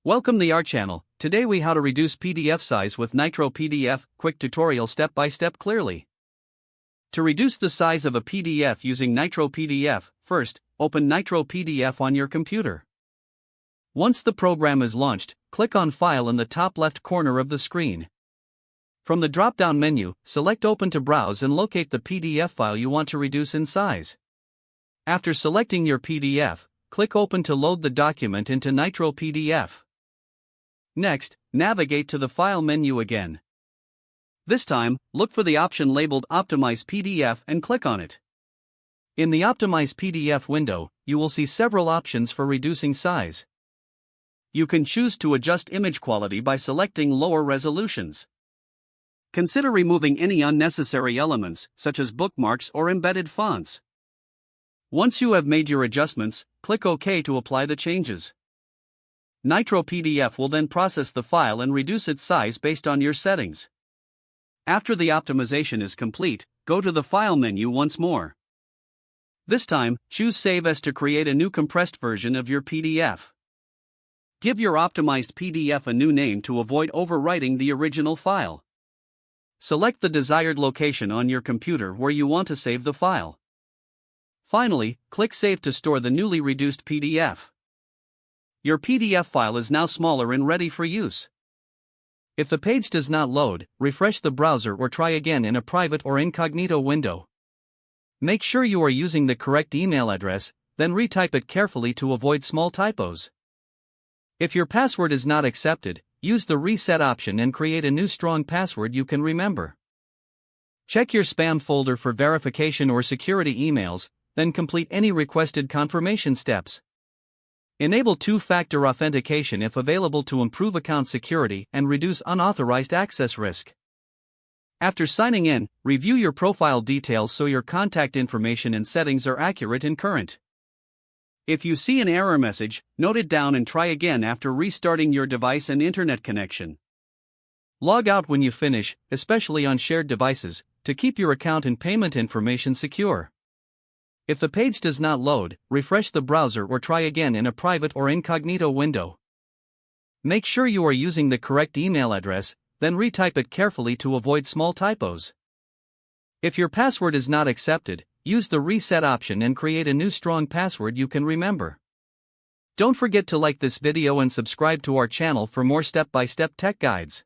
Welcome to our channel. Today we how to reduce PDF size with Nitro PDF, quick tutorial step by step clearly. To reduce the size of a PDF using Nitro PDF, first, open Nitro PDF on your computer. Once the program is launched, click on File in the top left corner of the screen. From the drop-down menu, select Open to browse and locate the PDF file you want to reduce in size. After selecting your PDF, click Open to load the document into Nitro PDF. Next, navigate to the File menu again. This time, look for the option labeled Optimize PDF and click on it. In the Optimize PDF window, you will see several options for reducing size. You can choose to adjust image quality by selecting lower resolutions. Consider removing any unnecessary elements, such as bookmarks or embedded fonts. Once you have made your adjustments, click OK to apply the changes. Nitro PDF will then process the file and reduce its size based on your settings. After the optimization is complete, go to the File menu once more. This time, choose Save As to create a new compressed version of your PDF. Give your optimized PDF a new name to avoid overwriting the original file. Select the desired location on your computer where you want to save the file. Finally, click Save to store the newly reduced PDF. Your PDF file is now smaller and ready for use. If the page does not load, refresh the browser or try again in a private or incognito window. Make sure you are using the correct email address, then retype it carefully to avoid small typos. If your password is not accepted, use the reset option and create a new strong password you can remember. Check your spam folder for verification or security emails, then complete any requested confirmation steps. Enable two-factor authentication if available to improve account security and reduce unauthorized access risk. After signing in, review your profile details so your contact information and settings are accurate and current. If you see an error message, note it down and try again after restarting your device and internet connection. Log out when you finish, especially on shared devices, to keep your account and payment information secure. If the page does not load, refresh the browser or try again in a private or incognito window. Make sure you are using the correct email address, then retype it carefully to avoid small typos. If your password is not accepted, use the reset option and create a new strong password you can remember. Don't forget to like this video and subscribe to our channel for more step-by-step tech guides.